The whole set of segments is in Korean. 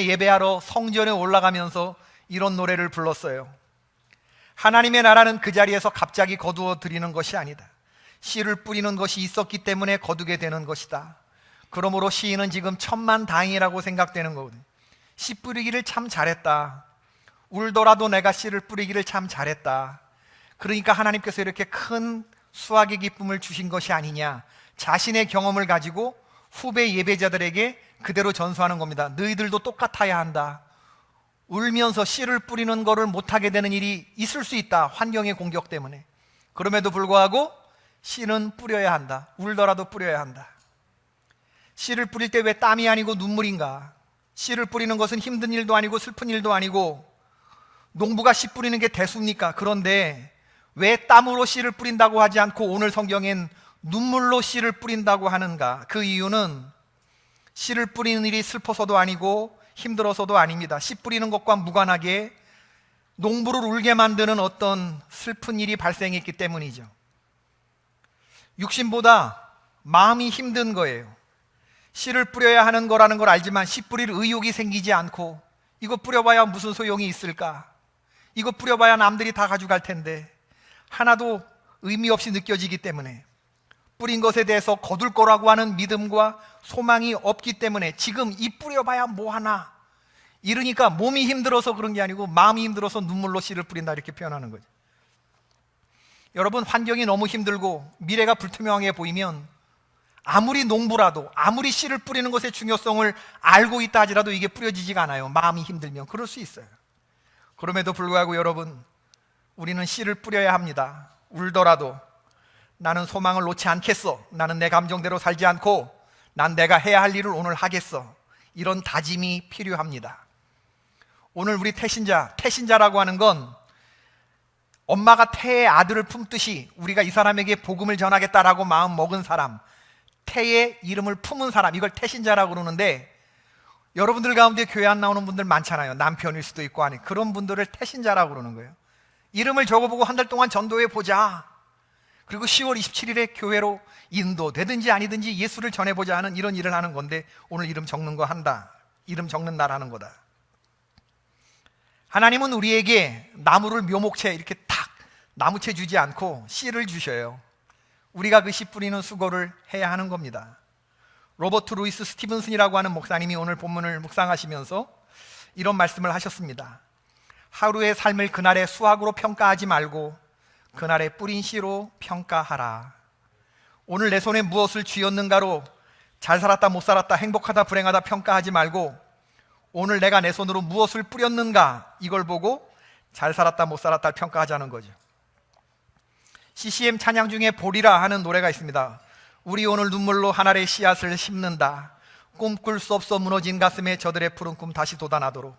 예배하러 성전에 올라가면서 이런 노래를 불렀어요. 하나님의 나라는 그 자리에서 갑자기 거두어 드리는 것이 아니다. 씨를 뿌리는 것이 있었기 때문에 거두게 되는 것이다. 그러므로 시인은 지금 천만다행이라고 생각되는 거거든요. 씨 뿌리기를 참 잘했다. 울더라도 내가 씨를 뿌리기를 참 잘했다. 그러니까 하나님께서 이렇게 큰 수확의 기쁨을 주신 것이 아니냐, 자신의 경험을 가지고 후배 예배자들에게 그대로 전수하는 겁니다. 너희들도 똑같아야 한다. 울면서 씨를 뿌리는 것을 못하게 되는 일이 있을 수 있다, 환경의 공격 때문에. 그럼에도 불구하고 씨는 뿌려야 한다. 울더라도 뿌려야 한다. 씨를 뿌릴 때 왜 땀이 아니고 눈물인가? 씨를 뿌리는 것은 힘든 일도 아니고 슬픈 일도 아니고, 농부가 씨 뿌리는 게 대수입니까? 그런데 왜 땀으로 씨를 뿌린다고 하지 않고 오늘 성경엔 눈물로 씨를 뿌린다고 하는가? 그 이유는 씨를 뿌리는 일이 슬퍼서도 아니고 힘들어서도 아닙니다. 씨 뿌리는 것과 무관하게 농부를 울게 만드는 어떤 슬픈 일이 발생했기 때문이죠. 육신보다 마음이 힘든 거예요. 씨를 뿌려야 하는 거라는 걸 알지만 씨 뿌릴 의욕이 생기지 않고, 이거 뿌려봐야 무슨 소용이 있을까? 이거 뿌려봐야 남들이 다 가져갈 텐데, 하나도 의미 없이 느껴지기 때문에, 뿌린 것에 대해서 거둘 거라고 하는 믿음과 소망이 없기 때문에 지금 이 뿌려봐야 뭐하나, 이러니까 몸이 힘들어서 그런 게 아니고 마음이 힘들어서 눈물로 씨를 뿌린다, 이렇게 표현하는 거죠. 여러분, 환경이 너무 힘들고 미래가 불투명해 보이면 아무리 농부라도, 아무리 씨를 뿌리는 것의 중요성을 알고 있다 하지라도 이게 뿌려지지가 않아요. 마음이 힘들면. 그럴 수 있어요. 그럼에도 불구하고 여러분, 우리는 씨를 뿌려야 합니다. 울더라도 나는 소망을 놓지 않겠어. 나는 내 감정대로 살지 않고 난 내가 해야 할 일을 오늘 하겠어. 이런 다짐이 필요합니다. 오늘 우리 태신자라고 하는 건 엄마가 태의 아들을 품듯이 우리가 이 사람에게 복음을 전하겠다라고 마음 먹은 사람, 태의 이름을 품은 사람, 이걸 태신자라고 그러는데, 여러분들 가운데 교회 안 나오는 분들 많잖아요. 남편일 수도 있고 하니, 그런 분들을 태신자라고 그러는 거예요. 이름을 적어보고 한 달 동안 전도해 보자, 그리고 10월 27일에 교회로 인도되든지 아니든지 예수를 전해보자 하는 이런 일을 하는 건데, 오늘 이름 적는 거 한다. 이름 적는 날 하는 거다. 하나님은 우리에게 나무를 묘목채 이렇게 탁 나무채 주지 않고 씨를 주셔요. 우리가 그 씨 뿌리는 수고를 해야 하는 겁니다. 로버트 루이스 스티븐슨이라고 하는 목사님이 오늘 본문을 묵상하시면서 이런 말씀을 하셨습니다. 하루의 삶을 그날의 수확으로 평가하지 말고 그날의 뿌린 씨로 평가하라. 오늘 내 손에 무엇을 쥐었는가로 잘 살았다 못 살았다 행복하다 불행하다 평가하지 말고, 오늘 내가 내 손으로 무엇을 뿌렸는가, 이걸 보고 잘 살았다 못 살았다 평가하자는 거죠. CCM 찬양 중에 보리라 하는 노래가 있습니다. 우리 오늘 눈물로 하늘의 씨앗을 심는다. 꿈꿀 수 없어 무너진 가슴에 저들의 푸른 꿈 다시 돋아나도록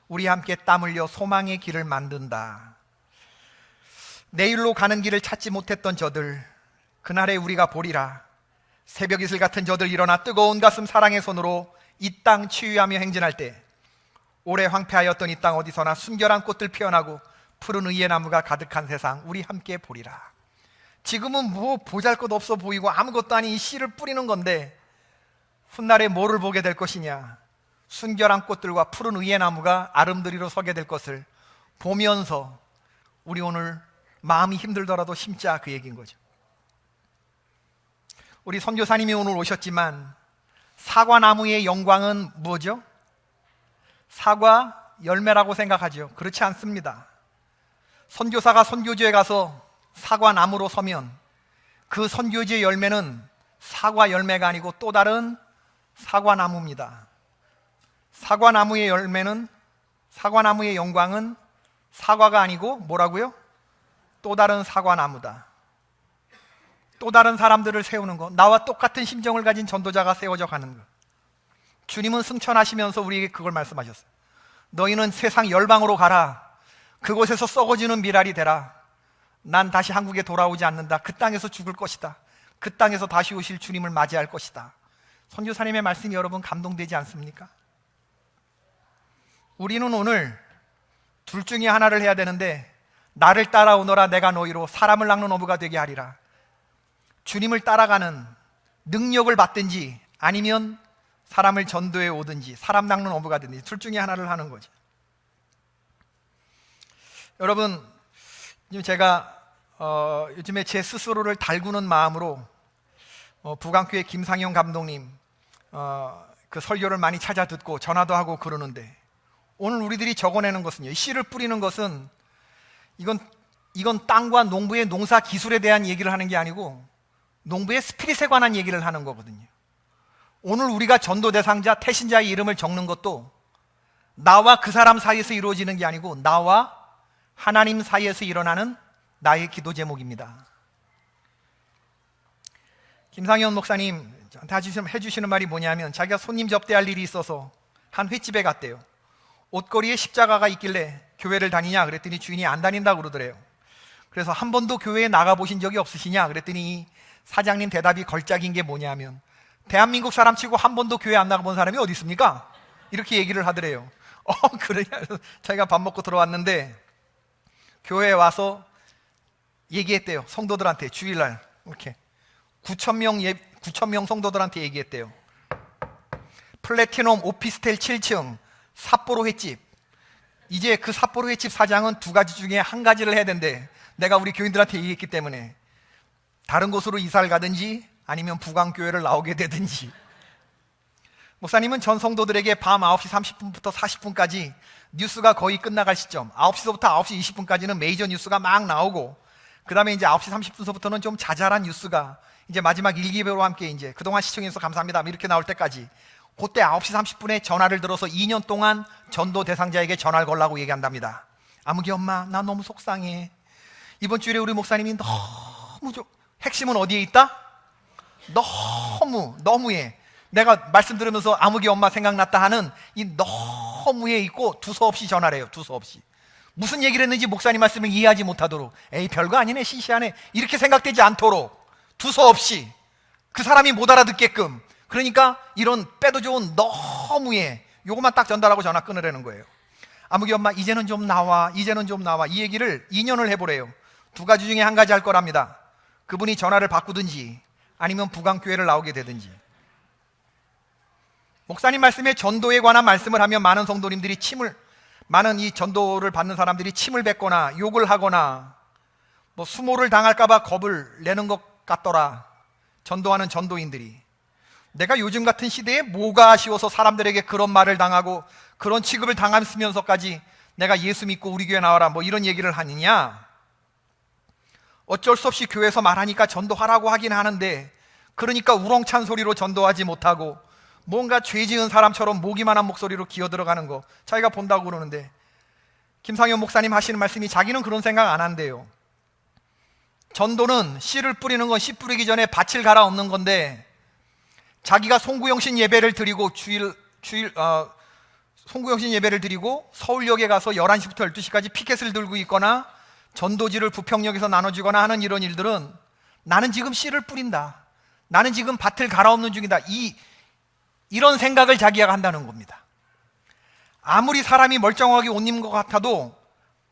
우리 함께 땀 흘려 소망의 길을 만든다. 내일로 가는 길을 찾지 못했던 저들, 그날에 우리가 보리라. 새벽 이슬 같은 저들 일어나 뜨거운 가슴 사랑의 손으로 이 땅 치유하며 행진할 때, 오래 황폐하였던 이 땅 어디서나 순결한 꽃들 피어나고 푸른 의의 나무가 가득한 세상 우리 함께 보리라. 지금은 뭐 보잘것없어 보이고 아무것도 아닌 이 씨를 뿌리는 건데, 훗날에 뭐를 보게 될 것이냐, 순결한 꽃들과 푸른 의의 나무가 아름드리로 서게 될 것을 보면서 우리 오늘 마음이 힘들더라도 심자, 그 얘기인 거죠. 우리 선교사님이 오늘 오셨지만 사과나무의 영광은 뭐죠? 사과 열매라고 생각하죠. 그렇지 않습니다. 선교사가 선교지에 가서 사과나무로 서면 그 선교지의 열매는 사과 열매가 아니고 또 다른 사과나무입니다. 사과나무의 열매는, 사과나무의 영광은 사과가 아니고 뭐라고요? 또 다른 사과나무다. 또 다른 사람들을 세우는 것, 나와 똑같은 심정을 가진 전도자가 세워져 가는 것. 주님은 승천하시면서 우리에게 그걸 말씀하셨어요. 너희는 세상 열방으로 가라. 그곳에서 썩어지는 미랄이 되라. 난 다시 한국에 돌아오지 않는다. 그 땅에서 죽을 것이다. 그 땅에서 다시 오실 주님을 맞이할 것이다. 선교사님의 말씀이 여러분 감동되지 않습니까? 우리는 오늘 둘 중에 하나를 해야 되는데, 나를 따라오너라 내가 너희로 사람을 낚는 어부가 되게 하리라. 주님을 따라가는 능력을 받든지 아니면 사람을 전도해 오든지 사람 낚는 어부가 되든지 둘 중에 하나를 하는 거죠. 여러분, 제가 요즘에 제 스스로를 달구는 마음으로 부강교회 김상영 감독님 그 설교를 많이 찾아 듣고 전화도 하고 그러는데, 오늘 우리들이 적어내는 것은요, 씨를 뿌리는 것은 이건 땅과 농부의 농사 기술에 대한 얘기를 하는 게 아니고 농부의 스피릿에 관한 얘기를 하는 거거든요. 오늘 우리가 전도 대상자, 태신자의 이름을 적는 것도 나와 그 사람 사이에서 이루어지는 게 아니고 나와 하나님 사이에서 일어나는 나의 기도 제목입니다. 김상현 목사님 저한테 해주시는 말이 뭐냐면, 자기가 손님 접대할 일이 있어서 한 횟집에 갔대요. 옷걸이에 십자가가 있길래 교회를 다니냐 그랬더니 주인이 안 다닌다고 그러더래요. 그래서 한 번도 교회에 나가보신 적이 없으시냐 그랬더니 사장님 대답이 걸작인 게 뭐냐면, 대한민국 사람 치고 한 번도 교회 안 나가본 사람이 어디 있습니까? 이렇게 얘기를 하더래요. 그러냐. 자기가 밥 먹고 들어왔는데 교회에 와서 얘기했대요. 성도들한테 주일날 이렇게 9,000명 성도들한테 얘기했대요. 플래티넘 오피스텔 7층 삿포로 횟집, 이제 그 삿포로 횟집 사장은 두 가지 중에 한 가지를 해야 된대. 내가 우리 교인들한테 얘기했기 때문에 다른 곳으로 이사를 가든지 아니면 부강교회를 나오게 되든지. 목사님은 전 성도들에게 밤 9시 30분부터 40분까지 뉴스가 거의 끝나갈 시점, 9시서부터 9시 20분까지는 메이저 뉴스가 막 나오고, 그 다음에 이제 9시 30분서부터는 좀 자잘한 뉴스가 이제 마지막 1기배와 함께 이제 그동안 시청해주셔서 감사합니다 이렇게 나올 때까지, 그때 9시 30분에 전화를 들어서 2년 동안 전도 대상자에게 전화를 걸라고 얘기한답니다. 아무개 엄마, 나 너무 속상해. 이번 주일에 우리 목사님이 핵심은 어디에 있다? 너무에, 내가 말씀 들으면서 아무개 엄마 생각났다 하는 이 너무에 있고 두서없이 전화를 해요. 두서없이 무슨 얘기를 했는지 목사님 말씀을 이해하지 못하도록, 에이 별거 아니네 시시하네 이렇게 생각되지 않도록 두서없이 그 사람이 못 알아듣게끔, 그러니까 이런 빼도 좋은 너무에 요것만 딱 전달하고 전화 끊으라는 거예요. 아무개 엄마 이제는 좀 나와, 이제는 좀 나와. 이 얘기를 2년을 해보래요. 두 가지 중에 한 가지 할 거랍니다. 그분이 전화를 바꾸든지 아니면 부강교회를 나오게 되든지. 목사님 말씀에 전도에 관한 말씀을 하면 많은 성도님들이 많은 이 전도를 받는 사람들이 침을 뱉거나 욕을 하거나 뭐 수모를 당할까봐 겁을 내는 것 같더라. 전도하는 전도인들이. 내가 요즘 같은 시대에 뭐가 아쉬워서 사람들에게 그런 말을 당하고 그런 취급을 당하면서까지 내가 예수 믿고 우리 교회 나와라 뭐 이런 얘기를 하느냐. 어쩔 수 없이 교회에서 말하니까 전도하라고 하긴 하는데, 그러니까 우렁찬 소리로 전도하지 못하고 뭔가 죄 지은 사람처럼 모기만한 목소리로 기어들어가는 거 자기가 본다고 그러는데, 김상현 목사님 하시는 말씀이 자기는 그런 생각 안 한대요. 전도는 씨를 뿌리는 건 씨 뿌리기 전에 밭을 갈아엎는 건데, 자기가 송구영신 예배를 드리고 송구영신 예배를 드리고 서울역에 가서 11시부터 12시까지 피켓을 들고 있거나 전도지를 부평역에서 나눠주거나 하는 이런 일들은 나는 지금 씨를 뿌린다, 나는 지금 밭을 갈아엎는 중이다, 이런 생각을 자기가 한다는 겁니다. 아무리 사람이 멀쩡하게 옷 입은 것 같아도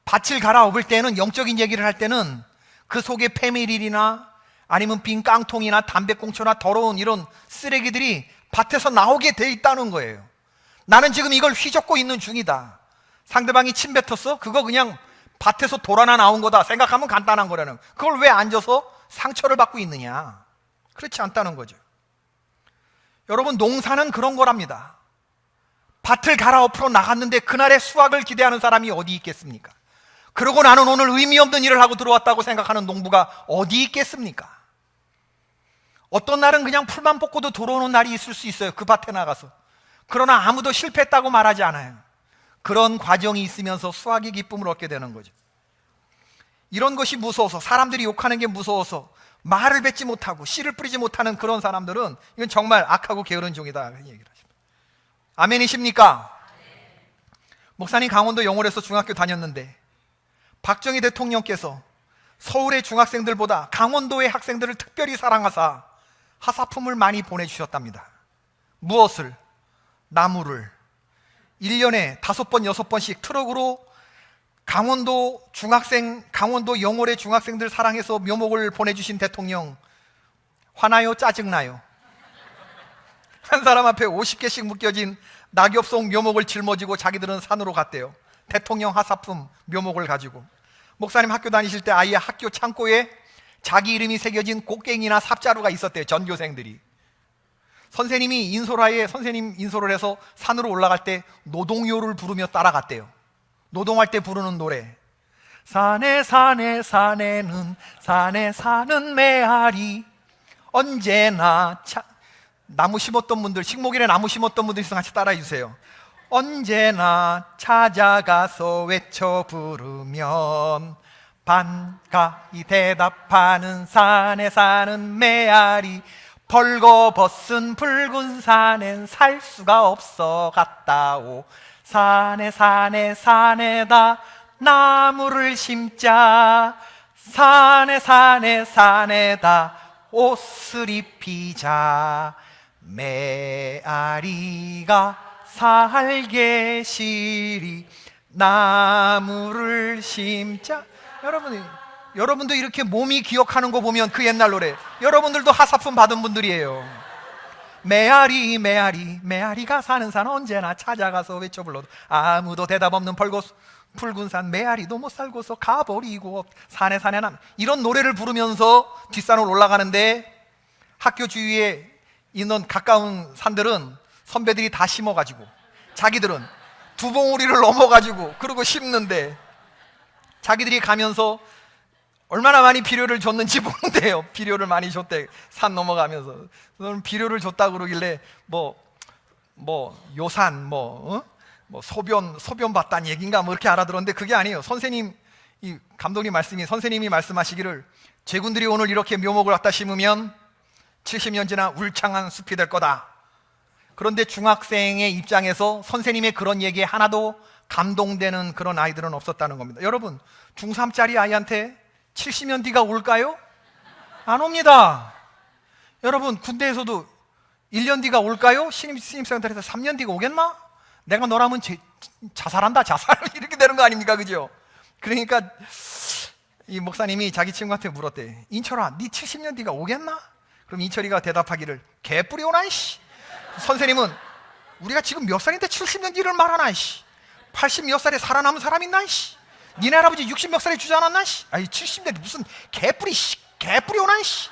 밭을 갈아엎을 때는, 영적인 얘기를 할 때는 그 속에 페밀이나 아니면 빈 깡통이나 담배꽁초나 더러운 이런 쓰레기들이 밭에서 나오게 돼 있다는 거예요. 나는 지금 이걸 휘젓고 있는 중이다. 상대방이 침 뱉었어? 그거 그냥 밭에서 돌아나 나온 거다 생각하면 간단한 거라는, 그걸 왜 앉아서 상처를 받고 있느냐. 그렇지 않다는 거죠. 여러분, 농사는 그런 거랍니다. 밭을 갈아엎으러 나갔는데 그날의 수확을 기대하는 사람이 어디 있겠습니까? 그러고 나는 오늘 의미 없는 일을 하고 들어왔다고 생각하는 농부가 어디 있겠습니까? 어떤 날은 그냥 풀만 뽑고도 들어오는 날이 있을 수 있어요. 그 밭에 나가서. 그러나 아무도 실패했다고 말하지 않아요. 그런 과정이 있으면서 수확의 기쁨을 얻게 되는 거죠. 이런 것이 무서워서, 사람들이 욕하는 게 무서워서 말을 뱉지 못하고 씨를 뿌리지 못하는 그런 사람들은 이건 정말 악하고 게으른 종이다, 그런 얘기를 하십니다. 아멘이십니까? 목사님 강원도 영월에서 중학교 다녔는데 박정희 대통령께서 서울의 중학생들보다 강원도의 학생들을 특별히 사랑하사 하사품을 많이 보내주셨답니다. 무엇을? 나무를. 1년에 5번, 6번씩 트럭으로 강원도 영월의 중학생들 사랑해서 묘목을 보내주신 대통령, 화나요? 짜증나요? 한 사람 앞에 50개씩 묶여진 낙엽송 묘목을 짊어지고 자기들은 산으로 갔대요. 대통령 하사품 묘목을 가지고. 목사님 학교 다니실 때 아이의 학교 창고에 자기 이름이 새겨진 곡괭이나 삽자루가 있었대요. 전교생들이. 선생님이 인솔하에 선생님 인솔을 해서 산으로 올라갈 때 노동요를 부르며 따라갔대요. 노동할 때 부르는 노래. 산에 산에 산에는 산에 사는 메아리 언제나 나무 심었던 분들, 식목일에 나무 심었던 분들 있으면 같이 따라해 주세요. 언제나 찾아가서 외쳐 부르면 반가이 대답하는 산에 사는 메아리 벌거벗은 붉은 산엔 살 수가 없어 갔다오. 산에 산에 산에다 나무를 심자. 산에 산에 산에다 옷을 입히자. 메아리가 살게 시리 나무를 심자. 여러분도 이렇게 몸이 기억하는 거 보면 그 옛날 노래, 여러분들도 하사품 받은 분들이에요. 메아리 메아리 메아리가 사는 산 언제나 찾아가서 외쳐 불러도 아무도 대답 없는 붉은 산 메아리도 못 살고서 가버리고 산에 산에 남. 이런 노래를 부르면서 뒷산을 올라가는데 학교 주위에 있는 가까운 산들은 선배들이 다 심어가지고 자기들은 두 봉우리를 넘어가지고 그러고 심는데 자기들이 가면서 얼마나 많이 비료를 줬는지 모른대요. 비료를 많이 줬대. 산 넘어가면서 너는 비료를 줬다 그러길래 요산 소변 봤다는 얘기인가 뭐 이렇게 알아들었는데 그게 아니에요. 선생님, 이 감독님 말씀이, 선생님이 말씀하시기를 제군들이 오늘 이렇게 묘목을 갖다 심으면 70년 지나 울창한 숲이 될 거다. 그런데 중학생의 입장에서 선생님의 그런 얘기에 하나도 감동되는 그런 아이들은 없었다는 겁니다. 여러분, 중3짜리 아이한테 70년 뒤가 올까요? 안 옵니다. 여러분, 군대에서도 1년 뒤가 올까요? 신입생들한테 3년 뒤가 오겠나? 내가 너라면 자살한다, 자살. 이렇게 되는 거 아닙니까? 그죠? 그러니까 이 목사님이 자기 친구한테 물었대. 인철아, 네 70년 뒤가 오겠나? 그럼 인철이가 대답하기를 개뿌리 오나 이씨. 선생님은 우리가 지금 몇 살인데 70년 뒤를 말하나 이씨. 80 몇 살에 살아남은 사람 있나 이씨. 니네 할아버지 60 몇 살에 주지 않았나 이씨. 아니 70년 무슨 개뿌리 씨. 개뿌리 오나 이씨.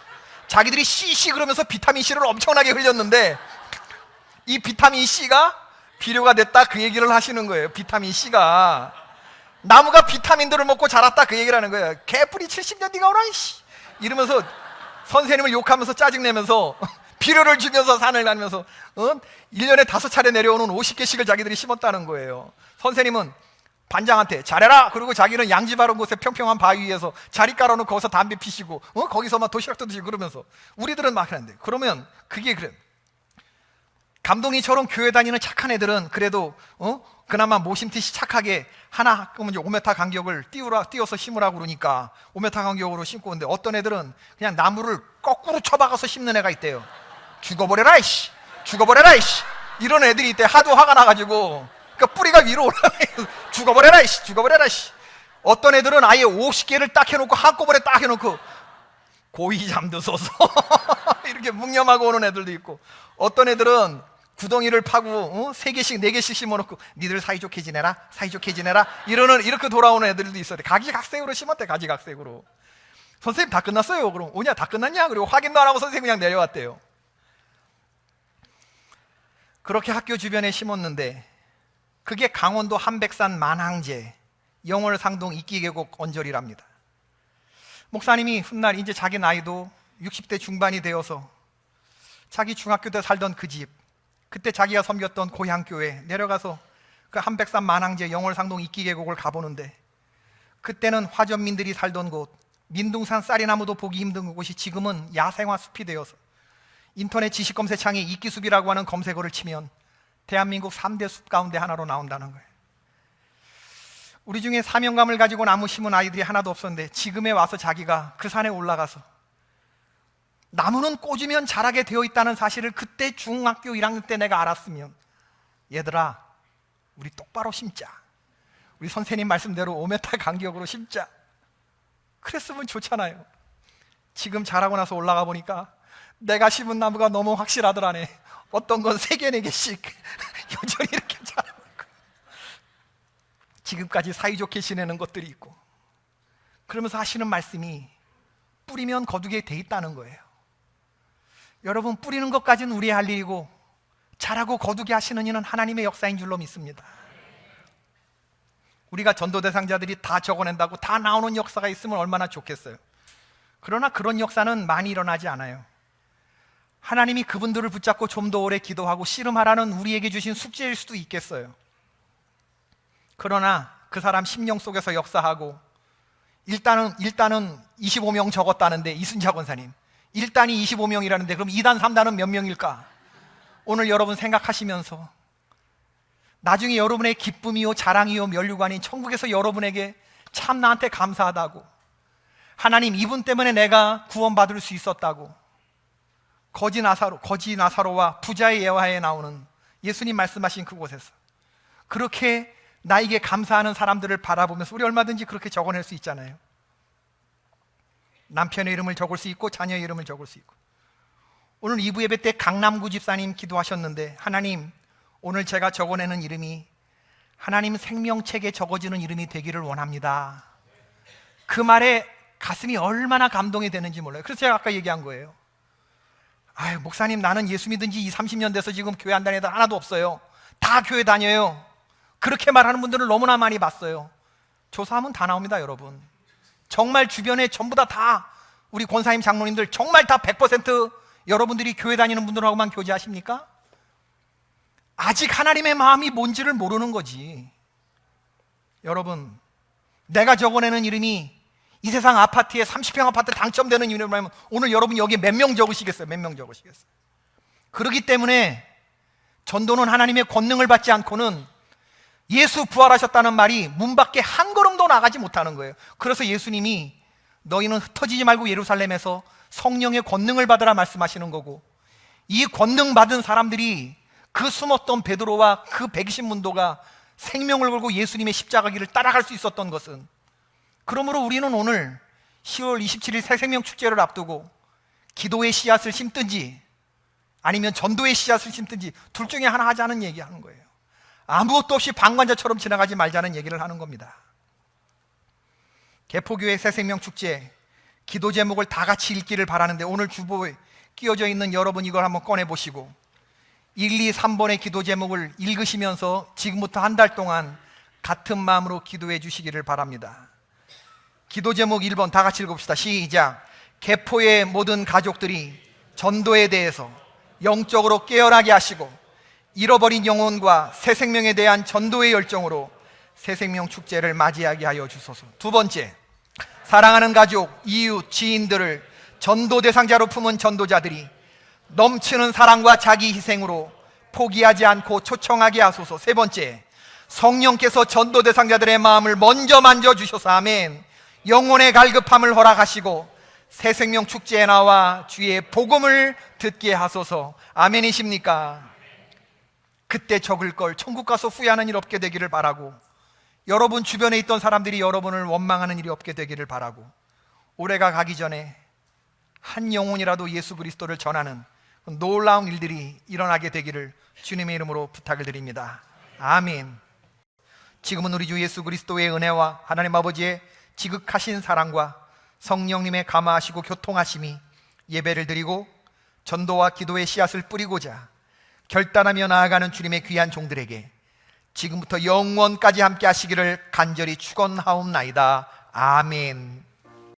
자기들이 씨씨 그러면서 비타민 C를 엄청나게 흘렸는데 이 비타민 C가 비료가 됐다 그 얘기를 하시는 거예요. 비타민 C가 나무가 비타민들을 먹고 자랐다 그 얘기를 하는 거예요. 개뿌리 70년 뒤가 오나 이씨. 이러면서 선생님을 욕하면서 짜증내면서 비료를 주면서 산을 가면서 1년에 5차례 내려오는 50개씩을 자기들이 심었다는 거예요. 선생님은 반장한테 잘해라. 그리고 자기는 양지 바른 곳에 평평한 바위 위에서 자리 깔아놓고 거기서 담배 피시고 거기서 막 도시락도 드시고 그러면서 우리들은 막 하는데 그러면 그게 그래. 감독이처럼 교회 다니는 착한 애들은 그래도 그나마 모심듯이 착하게 하나 그러면 이제 5m 간격을 띄워서 심으라고 그러니까 5m 간격으로 심고 오는데 어떤 애들은 그냥 나무를 거꾸로 쳐박아서 심는 애가 있대요. 죽어버려라 이씨, 죽어버려라 이씨. 이런 애들이 있대. 하도 화가 나가지고 그러니까 뿌리가 위로 올라가요. 죽어버려라 이씨, 죽어버려라 이씨. 어떤 애들은 아예 50개를 딱 해놓고 한꺼번에 딱 해놓고 고이 잠드소서 이렇게 묵념하고 오는 애들도 있고 어떤 애들은 구덩이를 파고 3개씩 4개씩 심어놓고 니들 사이좋게 지내라 사이좋게 지내라 이렇게 돌아오는 애들도 있어요. 가지각색으로 심었대. 가지각색으로. 선생님 다 끝났어요. 그럼 오냐 다 끝났냐? 그리고 확인도 안 하고 선생님 그냥 내려왔대요. 그렇게 학교 주변에 심었는데 그게 강원도 한백산 만항제 영월상동 이끼계곡 언저리랍니다. 목사님이 훗날 이제 자기 나이도 60대 중반이 되어서 자기 중학교 때 살던 그 집, 그때 자기가 섬겼던 고향교회 내려가서 그 한백산 만항제 영월상동 이끼계곡을 가보는데 그때는 화전민들이 살던 곳, 민둥산 쌀이나무도 보기 힘든 곳이 지금은 야생화 숲이 되어서 인터넷 지식검색창에 이끼숲이라고 하는 검색어를 치면 대한민국 3대 숲 가운데 하나로 나온다는 거예요. 우리 중에 사명감을 가지고 나무 심은 아이들이 하나도 없었는데 지금에 와서 자기가 그 산에 올라가서 나무는 꽂으면 자라게 되어 있다는 사실을 그때 중학교 1학년 때 내가 알았으면 얘들아 우리 똑바로 심자. 우리 선생님 말씀대로 5m 간격으로 심자. 그랬으면 좋잖아요. 지금 자라고 나서 올라가 보니까 내가 심은 나무가 너무 확실하더라네. 어떤 건 3개, 4개씩 여전히 이렇게 자라고 있고, 지금까지 사이좋게 지내는 것들이 있고, 그러면서 하시는 말씀이 뿌리면 거두게 돼 있다는 거예요. 여러분, 뿌리는 것까지는 우리의 할 일이고 자라고 거두게 하시는 이는 하나님의 역사인 줄로 믿습니다. 우리가 전도 대상자들이 다 적어낸다고 다 나오는 역사가 있으면 얼마나 좋겠어요. 그러나 그런 역사는 많이 일어나지 않아요. 하나님이 그분들을 붙잡고 좀 더 오래 기도하고 씨름하라는 우리에게 주신 숙제일 수도 있겠어요. 그러나 그 사람 심령 속에서 역사하고, 일단은 25명 적었다는데, 이순자 권사님 1단이 25명이라는데 그럼 2단, 3단은 몇 명일까? 오늘 여러분 생각하시면서 나중에 여러분의 기쁨이요 자랑이요 면류관이 천국에서 여러분에게 참 나한테 감사하다고, 하나님 이분 때문에 내가 구원받을 수 있었다고, 거지 나사로와 부자의 예화에 나오는 예수님 말씀하신 그곳에서 그렇게 나에게 감사하는 사람들을 바라보면서 우리 얼마든지 그렇게 적어낼 수 있잖아요. 남편의 이름을 적을 수 있고 자녀의 이름을 적을 수 있고. 오늘 2부 예배 때 강남구 집사님 기도하셨는데, 하나님 오늘 제가 적어내는 이름이 하나님 생명책에 적어지는 이름이 되기를 원합니다. 그 말에 가슴이 얼마나 감동이 되는지 몰라요. 그래서 제가 아까 얘기한 거예요. 아유, 목사님 나는 예수 믿은 지 20, 30년 돼서 지금 교회 안 다니는 애들 하나도 없어요. 다 교회 다녀요. 그렇게 말하는 분들을 너무나 많이 봤어요. 조사하면 다 나옵니다, 여러분. 정말 주변에 전부 다 우리 권사님 장로님들 정말 다 100% 여러분들이 교회 다니는 분들하고만 교제하십니까? 아직 하나님의 마음이 뭔지를 모르는 거지. 여러분, 내가 적어내는 이름이 이 세상 아파트에 30평 아파트 당첨되는 이름이라면 오늘 여러분 여기에 몇 명 적으시겠어요? 몇 명 적으시겠어요? 그렇기 때문에 전도는 하나님의 권능을 받지 않고는 예수 부활하셨다는 말이 문 밖에 한 걸음도 나가지 못하는 거예요. 그래서 예수님이 너희는 흩어지지 말고 예루살렘에서 성령의 권능을 받으라 말씀하시는 거고, 이 권능 받은 사람들이 그 숨었던 베드로와 그 120문도가 생명을 걸고 예수님의 십자가 길을 따라갈 수 있었던 것은, 그러므로 우리는 오늘 10월 27일 새생명 축제를 앞두고 기도의 씨앗을 심든지 아니면 전도의 씨앗을 심든지 둘 중에 하나 하자는 얘기하는 거예요. 아무것도 없이 방관자처럼 지나가지 말자는 얘기를 하는 겁니다. 개포교회 새생명 축제 기도 제목을 다 같이 읽기를 바라는데, 오늘 주보에 끼워져 있는 여러분 이걸 한번 꺼내보시고 1, 2, 3번의 기도 제목을 읽으시면서 지금부터 한 달 동안 같은 마음으로 기도해 주시기를 바랍니다. 기도 제목 1번 다 같이 읽읍시다. 시작. 개포의 모든 가족들이 전도에 대해서 영적으로 깨어나게 하시고 잃어버린 영혼과 새 생명에 대한 전도의 열정으로 새 생명 축제를 맞이하게 하여 주소서. 2번째, 사랑하는 가족, 이웃, 지인들을 전도 대상자로 품은 전도자들이 넘치는 사랑과 자기 희생으로 포기하지 않고 초청하게 하소서. 3번째, 성령께서 전도 대상자들의 마음을 먼저 만져주셔서 아멘, 영혼의 갈급함을 허락하시고 새 생명 축제에 나와 주의 복음을 듣게 하소서. 아멘이십니까? 그때 적을 걸 천국 가서 후회하는 일 없게 되기를 바라고, 여러분 주변에 있던 사람들이 여러분을 원망하는 일이 없게 되기를 바라고, 올해가 가기 전에 한 영혼이라도 예수 그리스도를 전하는 놀라운 일들이 일어나게 되기를 주님의 이름으로 부탁을 드립니다. 아멘. 지금은 우리 주 예수 그리스도의 은혜와 하나님 아버지의 지극하신 사랑과 성령님의 감화하시고 교통하심이 예배를 드리고 전도와 기도의 씨앗을 뿌리고자 결단하며 나아가는 주님의 귀한 종들에게 지금부터 영원까지 함께 하시기를 간절히 축원하옵나이다. 아멘.